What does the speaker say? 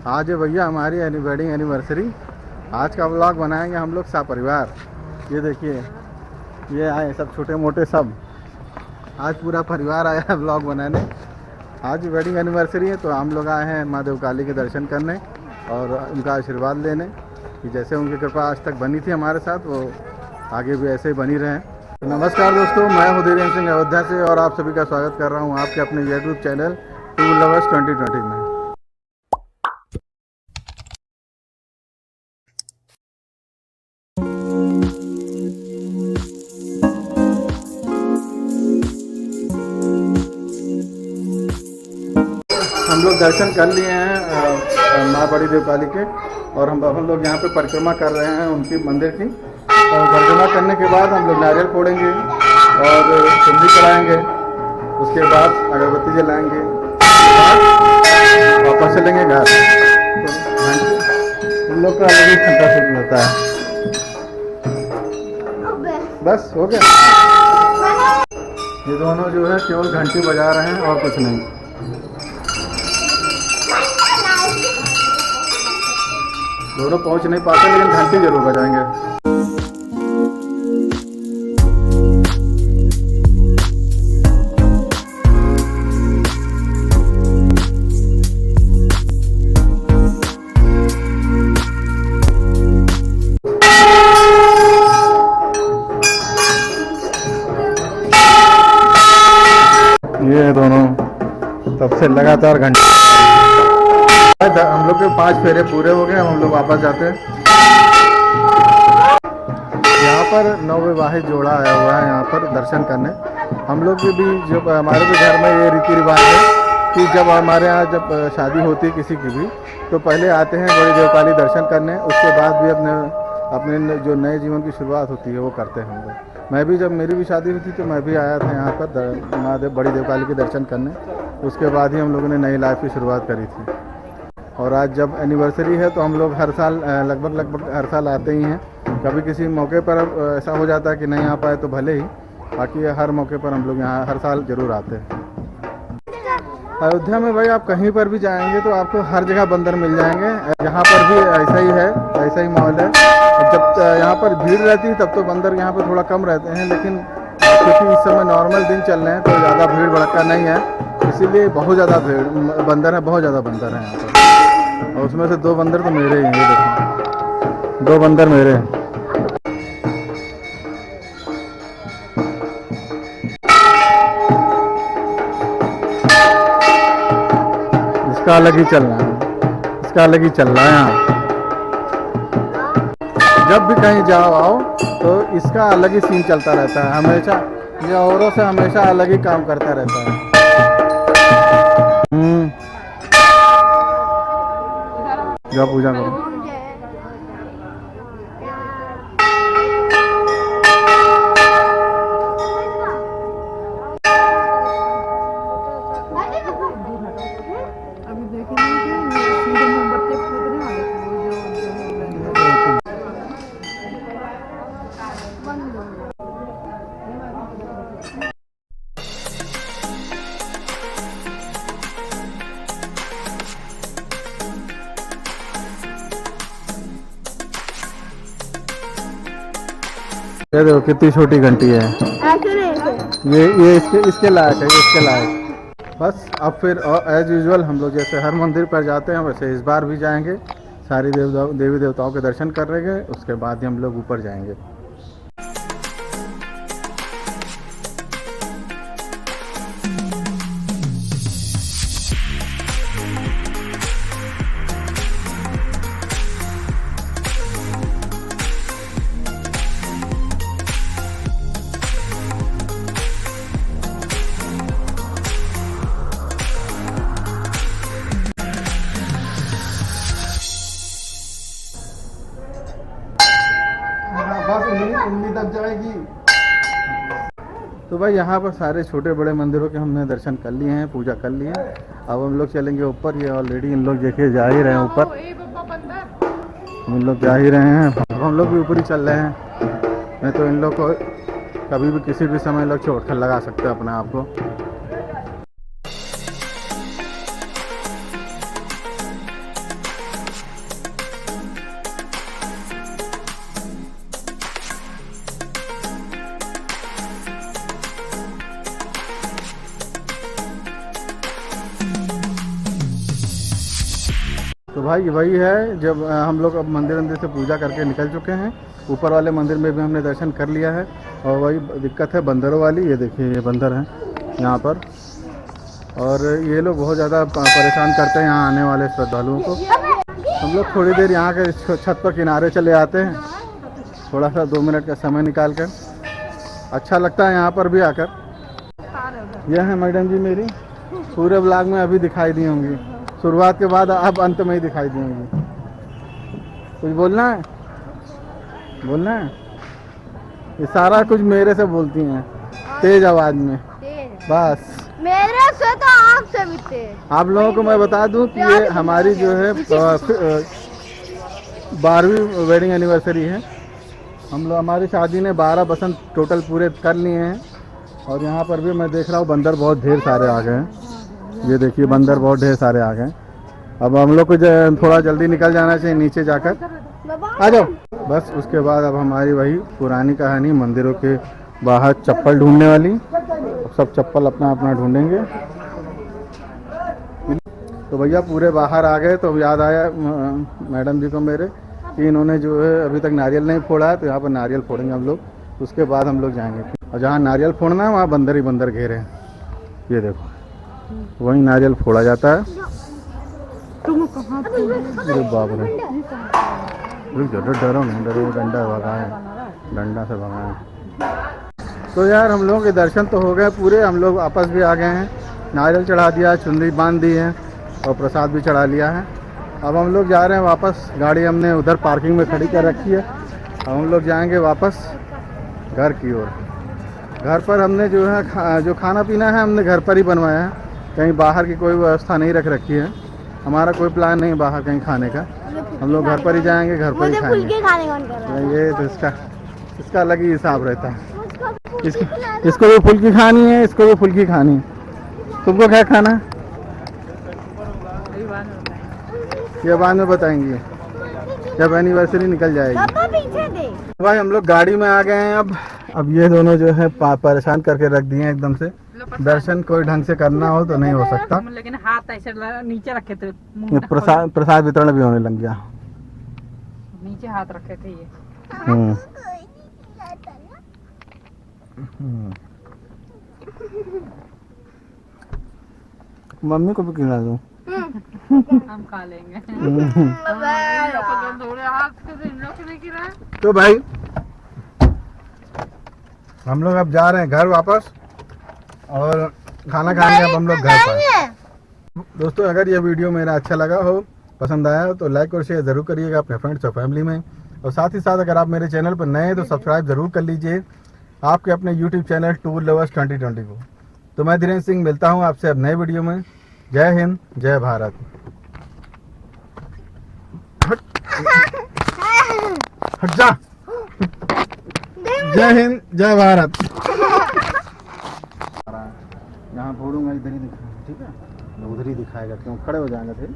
आज है भैया हमारी वेडिंग एनिवर्सरी। आज का व्लॉग बनाएंगे हम लोग परिवार। ये देखिए, ये आए सब छोटे मोटे सब, आज पूरा परिवार आया है व्लॉग बनाने। आज वेडिंग एनिवर्सरी है तो हम लोग आए हैं माँ देव काली के दर्शन करने और उनका आशीर्वाद लेने कि जैसे उनकी कृपा आज तक बनी थी हमारे साथ, वो आगे भी ऐसे ही बनी रहें। तो नमस्कार दोस्तों, मैं हूँ धीरेन्द्र सिंह अयोध्या से और आप सभी का स्वागत कर रहा हूँ आपके अपने यूट्यूब चैनल टूर लवर्स 2020 में। हम लोग दर्शन कर लिए हैं माँ बड़ी देव काली के और हम लोग यहाँ पे परिक्रमा कर रहे हैं उनकी मंदिर की। और परिक्रमा करने के बाद हम लोग नारियल फोड़ेंगे और सिंधी चढ़ाएंगे, उसके बाद अगरबत्ती जलाएंगे, वापस चलेंगे घर। तो हम लोग का अलग ही घंटा शुरू होता है। बस हो गया। ये दोनों जो है केवल घंटी बजा रहे हैं और कुछ नहीं। दोनों पहुंच नहीं पाते लेकिन घंटी जरूर बजाएंगे। ये दोनों तब से लगातार घंटे। हम लोग के 5 फेरे पूरे हो गए, हम लोग वापस जाते हैं। यहाँ पर नवविवाहित जोड़ा आया हुआ है यहाँ पर दर्शन करने। हम लोग के भी जब हमारे भी घर में ये रीति रिवाज है कि जब हमारे यहाँ जब शादी होती है किसी की भी, तो पहले आते हैं बड़ी देव काली दर्शन करने, उसके बाद भी अपने जो नए जीवन की शुरुआत होती है वो करते हैं हम लोग। मैं भी जब मेरी भी शादी हुई थी तो मैं भी आया था यहाँ पर माँ बड़ी देव काली के दर्शन करने, उसके बाद ही हम लोगों ने नई लाइफ की शुरुआत करी थी। और आज जब एनिवर्सरी है तो हम लोग हर साल लगभग हर साल आते ही हैं। कभी किसी मौके पर ऐसा हो जाता है कि नहीं आ पाए तो भले ही, बाकी हर मौके पर हम लोग यहाँ हर साल ज़रूर आते हैं। अयोध्या में भाई आप कहीं पर भी जाएंगे तो आपको हर जगह बंदर मिल जाएंगे। यहाँ पर भी ऐसा ही है, ऐसा ही माहौल है। जब यहाँ पर भीड़ रहती है तब तो बंदर यहाँ पर थोड़ा कम रहते हैं, लेकिन क्योंकि इस समय नॉर्मल दिन चल रहे हैं तो ज़्यादा भीड़ भड़का नहीं है, इसीलिए बहुत ज़्यादा भीड़ बंदर है, बहुत ज़्यादा बंदर है यहाँ पर। और उसमें से 2 बंदर तो मेरे ही हैं, ये देखो 2 बंदर मेरे हैं। इसका अलग ही चल रहा है, इसका अलग ही चल रहा है यहाँ। जब भी कहीं जाओ आओ तो इसका अलग ही सीन चलता रहता है हमेशा। ये औरों से हमेशा अलग ही काम करता रहता है। जा पूजा करो। ये देखो कितनी छोटी घंटी है। ये इसके लायक है, इसके लायक। बस अब फिर एज यूजुअल हम लोग जैसे हर मंदिर पर जाते हैं वैसे इस बार भी जाएंगे, सारी देवी देवताओं के दर्शन करेंगे, उसके बाद ही हम लोग ऊपर जाएंगे। उंगली दब जाएगी। तो भाई यहाँ पर सारे छोटे बड़े मंदिरों के हमने दर्शन कर लिए हैं, पूजा कर ली है। अब हम लोग चलेंगे ऊपर। ये ऑलरेडी इन लोग देखिए जा ही रहे हैं ऊपर, इन लोग जा ही रहे हैं। अब हम लोग भी ऊपर ही चल रहे हैं। मैं तो इन लोग को कभी भी किसी भी समय लोग चोट लगा सकते हैं अपने आप को। तो भाई वही है, जब हम लोग अब मंदिर से पूजा करके निकल चुके हैं, ऊपर वाले मंदिर में भी हमने दर्शन कर लिया है। और वही दिक्कत है बंदरों वाली, ये देखिए ये बंदर हैं यहाँ पर, और ये लोग बहुत ज़्यादा परेशान करते हैं यहाँ आने वाले श्रद्धालुओं को। हम लोग थोड़ी देर यहाँ के छत पर किनारे चले आते हैं, थोड़ा सा 2 मिनट का समय निकाल कर। अच्छा लगता है यहाँ पर भी आकर। यह है मैडम जी मेरी, पूरे ब्लॉग में अभी दिखाई दी होंगी, शुरुआत के बाद अब अंत में ही दिखाई दी होंगी। कुछ बोलना है? बोलना है? ये सारा कुछ मेरे से बोलती हैं तेज आवाज़ में, बस। मेरे से तो आपसे भी तेज। आप लोगों को मैं बता दूं कि ये हमारी जो है 12वीं वेडिंग एनिवर्सरी है। हम लोग, हमारी शादी ने 12 बसंत टोटल पूरे कर लिए हैं। और यहाँ पर भी मैं देख रहा हूँ बंदर बहुत ढेर सारे आ गए हैं। ये देखिए बंदर बहुत ढेर सारे आ गए। अब हम लोग को थोड़ा जल्दी निकल जाना चाहिए नीचे जाकर। आ जाओ। बस उसके बाद अब हमारी वही पुरानी कहानी, मंदिरों के बाहर चप्पल ढूंढने वाली। अब सब चप्पल अपना अपना ढूंढेंगे। तो भैया पूरे बाहर आ गए, तो याद आया मैडम जी को मेरे कि इन्होंने जो है अभी तक नारियल नहीं फोड़ा है, तो यहाँ पर नारियल फोड़ेंगे हम लोग, उसके बाद हम लोग जाएंगे। और जहाँ नारियल फोड़ना है वहाँ बंदर ही बंदर घेरे हैं। ये देखो वहीं नारियल फोड़ा जाता है। अरे बाप रे, डरो नहीं, डरो, डंडा भगाएं, डंडा से भगाएं। तो यार हम लोगों के दर्शन तो हो गए पूरे, हम लोग वापस भी आ गए हैं। नारियल चढ़ा दिया, चुनरी बांध दी है और प्रसाद भी चढ़ा लिया है। अब हम लोग जा रहे हैं वापस। गाड़ी हमने उधर पार्किंग में खड़ी कर रखी है। अब हम लोग जाएंगे वापस घर की ओर। घर पर हमने जो है जो खाना पीना है हमने घर पर ही बनवाया है, कहीं बाहर की कोई व्यवस्था नहीं रख रखी है। हमारा कोई प्लान नहीं बाहर कहीं खाने का, हम लोग घर पर ही जाएंगे, घर पर ही खाएंगे। ये तो इसका अलग ही हिसाब रहता है। इसको भी फुल्की खानी है, इसको भी फुल्की खानी है। तुमको क्या खाना है ये बाद में बताएंगे जब एनिवर्सरी निकल जाएगी। भाई हम लोग गाड़ी में आ गए हैं। अब ये दोनों जो है परेशान करके रख दिए हैं एकदम से। दर्शन कोई ढंग से करना हो तो नहीं हो सकता, लेकिन हाथ ऐसे नीचे रखे थे, प्रसाद वितरण भी होने लग गया। नीचे हाथ रखे थे ये। मम्मी को भी खिला दूं? हम खा लेंगे। तो भाई हम लोग अब जा रहे हैं घर वापस, और खाना खाएंगे अब हम लोग घर पर। दोस्तों अगर ये वीडियो मेरा अच्छा लगा हो, पसंद आया हो, तो लाइक और शेयर ज़रूर करिएगा अपने फ्रेंड्स और फैमिली में। और साथ ही साथ अगर आप मेरे चैनल पर नए हैं तो सब्सक्राइब ज़रूर कर लीजिए आपके अपने यूट्यूब चैनल टूर लवर्स 2020 को। तो मैं धीरेन्द्र सिंह मिलता हूँ आपसे अब नए वीडियो में। जय हिंद, जय भारत। हट जा। जय हिंद, जय भारत। यहाँ फोड़ूंगा इधर ही दिखाएगा, ठीक है? उधर ही दिखाएगा, क्यों खड़े हो जाएंगे फिर।